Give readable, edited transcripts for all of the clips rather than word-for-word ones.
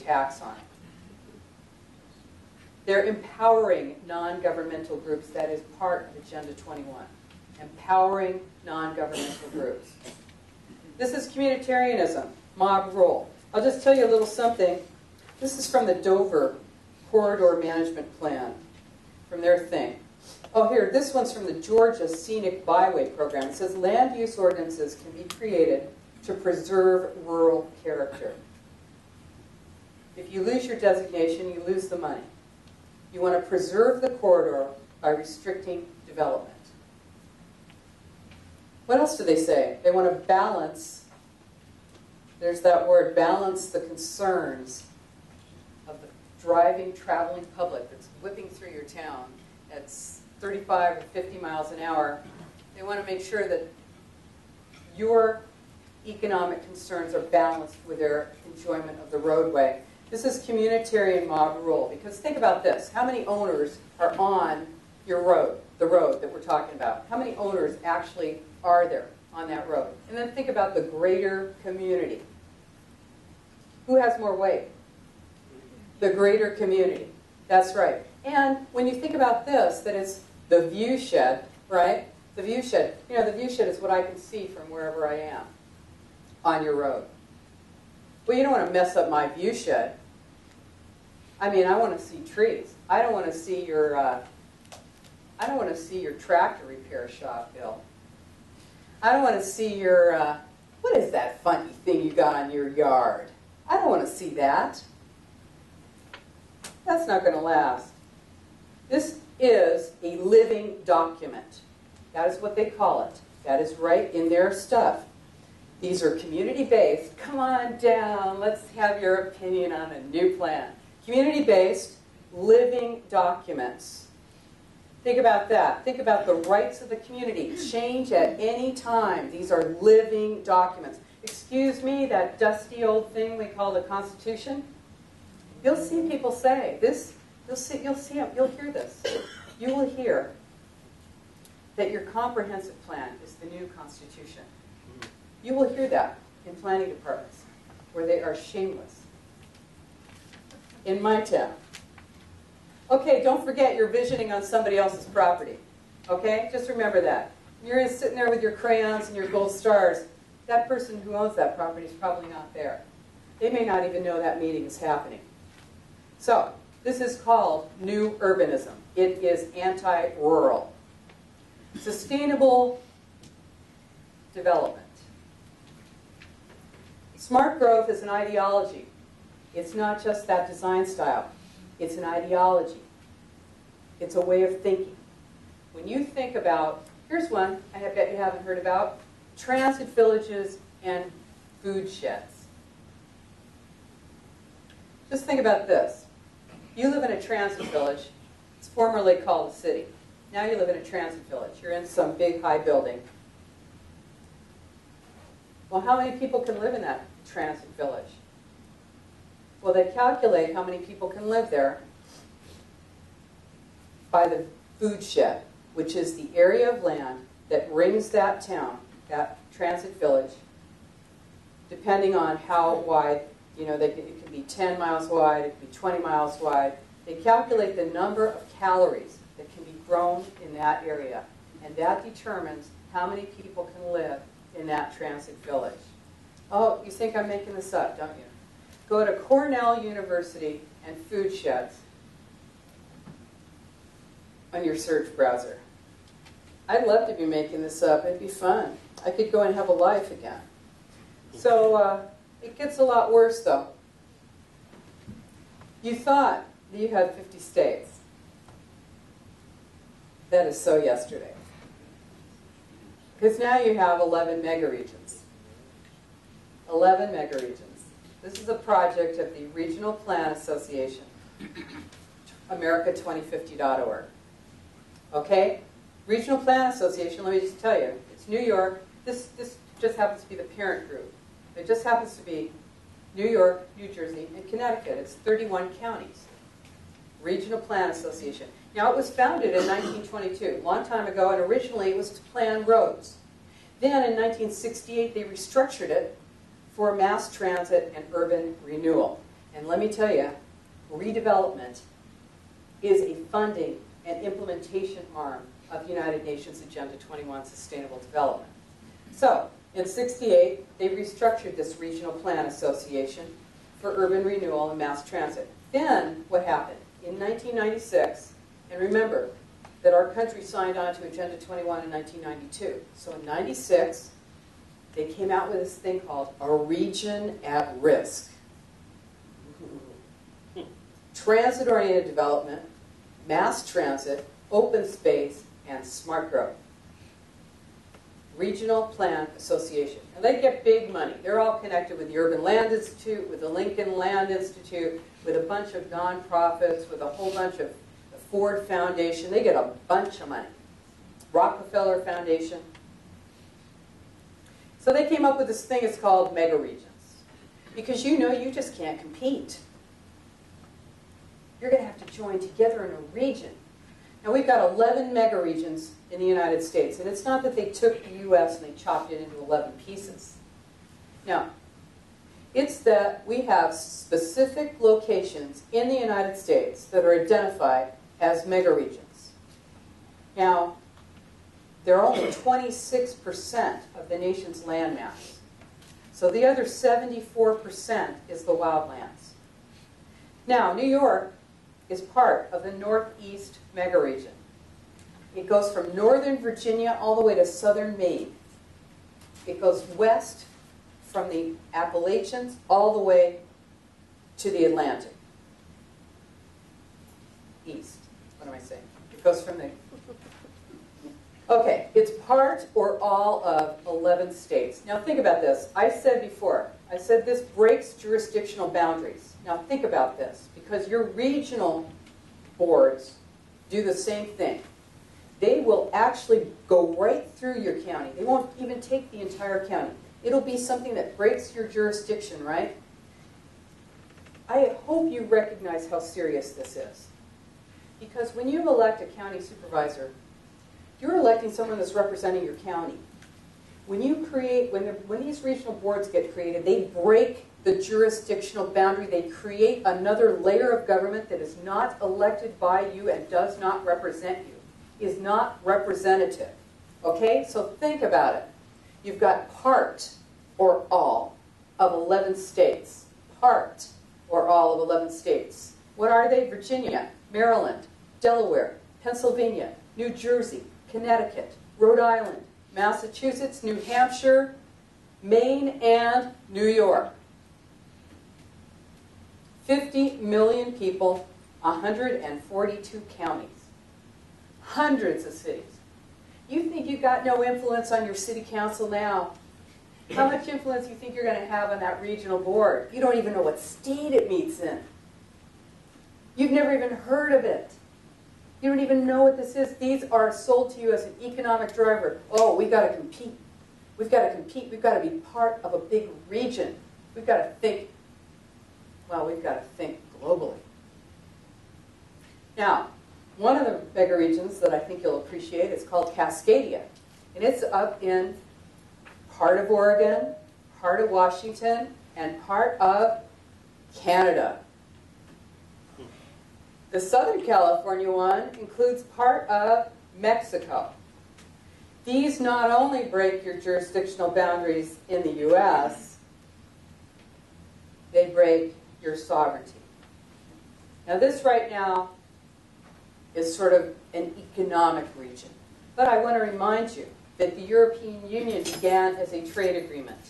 tax on it. They're empowering non-governmental groups. That is part of Agenda 21. Empowering non-governmental groups. This is communitarianism, mob rule. I'll just tell you a little something. This is from the Dover Corridor Management Plan, from their thing. Oh, here, this one's from the Georgia Scenic Byway program. It says land use ordinances can be created to preserve rural character. If you lose your designation, you lose the money. You want to preserve the corridor by restricting development. What else do they say? They want to balance, there's that word, balance the concerns of the driving, traveling public that's whipping through your town at 35 or 50 miles an hour. They want to make sure that your economic concerns are balanced with their enjoyment of the roadway. This is communitarian mob rule, because think about this. How many owners are on your road, the road that we're talking about? How many owners actually are there on that road? And then think about the greater community. Who has more weight? The greater community. That's right. And when you think about this, that is the view shed, right? The view shed. You know, the view shed is what I can see from wherever I am on your road. Well, you don't want to mess up my view shed. I mean, I want to see trees. I don't want to see your tractor repair shop, Bill. I don't want to see your, what is that funny thing you got on your yard? I don't want to see that. That's not going to last. This is a living document. That is what they call it. That is right in their stuff. These are community-based. Come on down. Let's have your opinion on a new plan. Community-based, living documents. Think about that. Think about the rights of the community. Change at any time. These are living documents. Excuse me, that dusty old thing we call the Constitution? You'll see people say this. You'll hear this. You will hear that your comprehensive plan is the new Constitution. You will hear that in planning departments where they are shameless. In my town. Okay, don't forget you're visioning on somebody else's property. Okay, just remember that. You're sitting there with your crayons and your gold stars. That person who owns that property is probably not there. They may not even know that meeting is happening. So, this is called new urbanism. It is anti-rural. Sustainable development. Smart growth is an ideology. It's not just that design style. It's an ideology. It's a way of thinking. When you think about, here's one I bet you haven't heard about, transit villages and food sheds. Just think about this. You live in a transit village. It's formerly called a city. Now you live in a transit village. You're in some big high building. Well, how many people can live in that transit village? Well, they calculate how many people can live there by the food shed, which is the area of land that rings that town, that transit village, depending on how wide, you know, it could be 10 miles wide, it could be 20 miles wide. They calculate the number of calories that can be grown in that area, and that determines how many people can live in that transit village. Oh, you think I'm making this up, don't you? Go to Cornell University and food sheds on your search browser. I'd love to be making this up. It'd be fun. I could go and have a life again. So it gets a lot worse, though. You thought that you had 50 states. That is so yesterday. Because now you have 11 megaregions. 11 megaregions. This is a project of the Regional Plan Association, America2050.org. Okay? Regional Plan Association, let me just tell you, it's New York. This just happens to be the parent group. It just happens to be New York, New Jersey, and Connecticut. It's 31 counties. Regional Plan Association. Now, it was founded in 1922, a long time ago, and originally it was to plan roads. Then in 1968, they restructured it for mass transit and urban renewal. And let me tell you, redevelopment is a funding and implementation arm of United Nations Agenda 21 Sustainable Development. So, in '68, they restructured this Regional Plan Association for urban renewal and mass transit. Then, what happened? In 1996, and remember that our country signed on to Agenda 21 in 1992. So in '96, they came out with this thing called a region at risk. Transit-oriented development, mass transit, open space, and smart growth. Regional Plan Association. And they get big money. They're all connected with the Urban Land Institute, with the Lincoln Land Institute, with a bunch of nonprofits, with a whole bunch of the Ford Foundation. They get a bunch of money. Rockefeller Foundation. So they came up with this thing, it's called mega regions. Because you know you just can't compete. You're going to have to join together in a region. Now we've got 11 mega regions in the United States. And it's not that they took the U.S. and they chopped it into 11 pieces. No. It's that we have specific locations in the United States that are identified as mega regions. Now, they're only 26% of the nation's landmass. So the other 74% is the wildlands. Now, New York is part of the Northeast megaregion. It goes from northern Virginia all the way to southern Maine. It goes west from the Appalachians all the way to the Atlantic. East. What am I saying? It goes from the... Okay, it's part or all of 11 states. Now think about this. I said before, I said this breaks jurisdictional boundaries. Now think about this, because your regional boards do the same thing. They will actually go right through your county. They won't even take the entire county. It'll be something that breaks your jurisdiction, right? I hope you recognize how serious this is. Because when you elect a county supervisor, you're electing someone that's representing your county. When you create, when these regional boards get created, they break the jurisdictional boundary. They create another layer of government that is not elected by you and does not represent you, is not representative. Okay? So think about it. You've got part or all of 11 states. Part or all of 11 states. What are they? Virginia, Maryland, Delaware, Pennsylvania, New Jersey, Connecticut, Rhode Island, Massachusetts, New Hampshire, Maine, and New York. 50 million people, 142 counties, hundreds of cities. You think you've got no influence on your city council now? How much influence do you think you're going to have on that regional board? You don't even know what state it meets in. You've never even heard of it. You don't even know what this is. These are sold to you as an economic driver. Oh, we've got to compete. We've got to compete. We've got to be part of a big region. We've got to think, well, we've got to think globally. Now, one of the mega regions that I think you'll appreciate is called Cascadia. And it's up in part of Oregon, part of Washington, and part of Canada. The Southern California one includes part of Mexico. These not only break your jurisdictional boundaries in the U.S., they break your sovereignty. Now this right now is sort of an economic region. But I want to remind you that the European Union began as a trade agreement.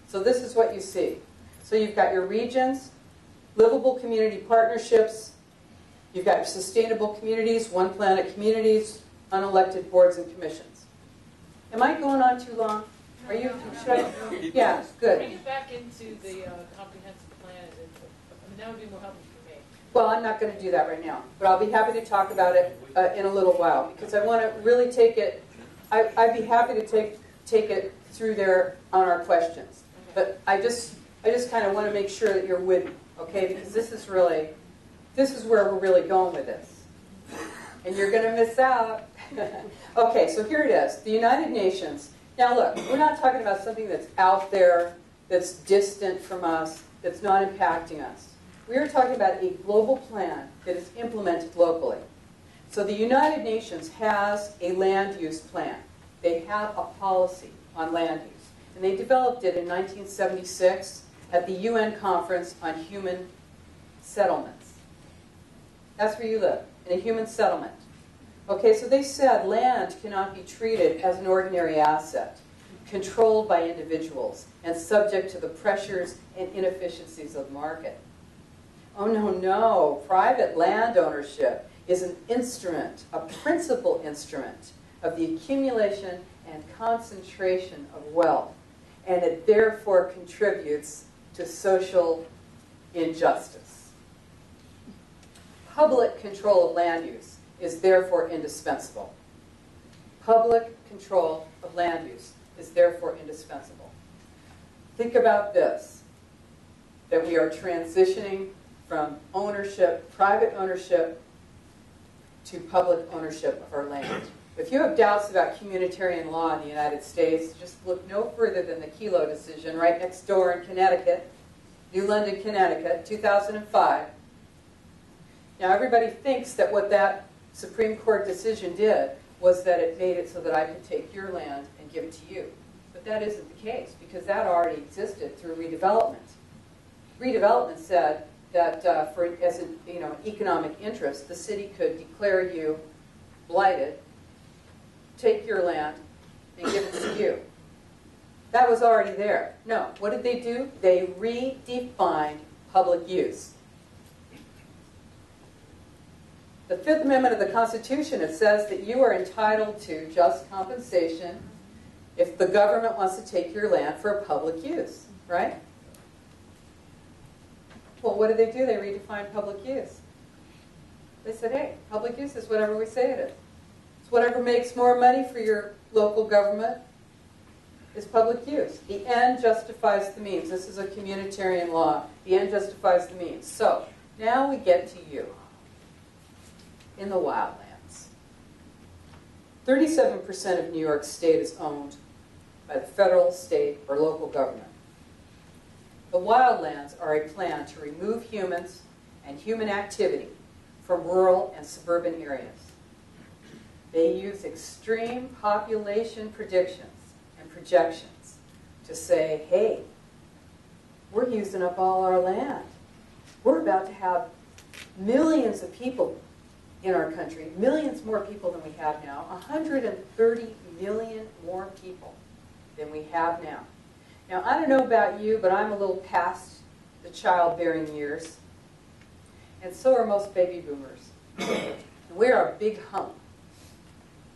So this is what you see. So you've got your regions, livable community partnerships, you've got your sustainable communities, one planet communities, unelected boards and commissions. Am I going on too long? Are you? Should I? Yeah, good. Bring it back into the comprehensive plan. I mean, that would be more helpful for me. Well, I'm not going to do that right now, but I'll be happy to talk about it in a little while, because I want to really take it. I'd be happy to take it through there on our questions, but I just kind of want to make sure that you're with me, okay? Because this is where we're really going with this, and you're going to miss out. Okay, so here it is, the United Nations. Now look, we're not talking about something that's out there, that's distant from us. that's not impacting us. We are talking about a global plan that is implemented locally. So the United Nations has a land use plan. They have a policy on land use. And they developed it in 1976 at the UN Conference on Human Settlements. That's where you live, in a human settlement. Okay, so they said land cannot be treated as an ordinary asset, controlled by individuals and subject to the pressures and inefficiencies of the market. Oh, no, no. Private land ownership is an instrument, a principal instrument of the accumulation and concentration of wealth, and it therefore contributes to social injustice. Public control of land use is therefore indispensable. Public control of land use is therefore indispensable. Think about this, that we are transitioning from ownership, private ownership, to public ownership of our land. If you have doubts about communitarian law in the United States, just look no further than the Kelo decision right next door in Connecticut, New London, Connecticut, 2005. Now everybody thinks that what that Supreme Court decision did was that it made it so that I could take your land and give it to you. But that isn't the case, because that already existed through redevelopment. Redevelopment said that as an economic interest, the city could declare you blighted, take your land, and give it to you. That was already there. No, what did they do? They redefined public use. The Fifth Amendment of the Constitution, it says that you are entitled to just compensation if the government wants to take your land for a public use, right? Well, what did they do? They redefined public use. They said, hey, public use is whatever we say it is. It's whatever makes more money for your local government is public use. The end justifies the means. This is a communitarian law. The end justifies the means. So, now we get to you. In the wildlands. 37% of New York State is owned by the federal, state, or local government. The wildlands are a plan to remove humans and human activity from rural and suburban areas. They use extreme population predictions and projections to say, hey, we're using up all our land. We're about to have millions of people in our country, millions more people than we have now, 130 million more people than we have now. Now, I don't know about you, but I'm a little past the childbearing years, and so are most baby boomers. We're a big hump,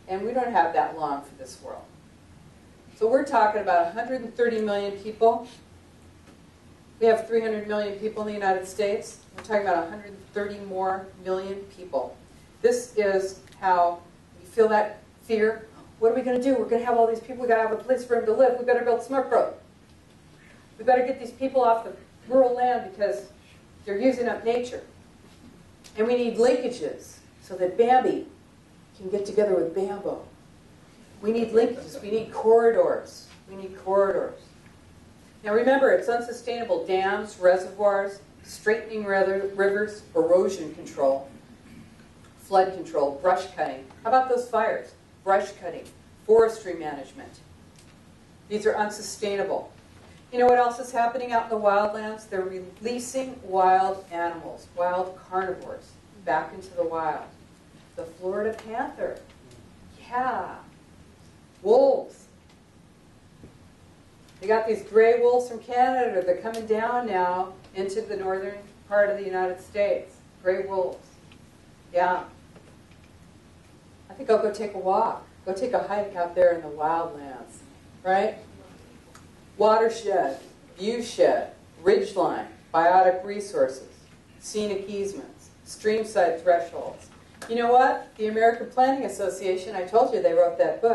and we don't have that long for this world. So we're talking about 130 million people. We have 300 million people in the United States. We're talking about 130 more million people. This is how you feel that fear. What are we going to do? We're going to have all these people. We've got to have a place for them to live. We've got to build smart growth. We've got to get these people off the rural land because they're using up nature. And we need linkages so that Bambi can get together with Bambo. We need linkages. We need corridors. We need corridors. Now remember, it's unsustainable. Dams, reservoirs, straightening rivers, erosion control, flood control, brush cutting. How about those fires? Brush cutting, forestry management. These are unsustainable. You know what else is happening out in the wildlands? They're releasing wild animals, wild carnivores, back into the wild. The Florida panther. Yeah. Wolves. They got these gray wolves from Canada. They're coming down now into the northern part of the United States. Gray wolves. Yeah. I think I'll go take a walk. Go take a hike out there in the wildlands. Right? Watershed, viewshed, ridgeline, biotic resources, scenic easements, streamside thresholds. You know what? The American Planning Association, I told you they wrote that book.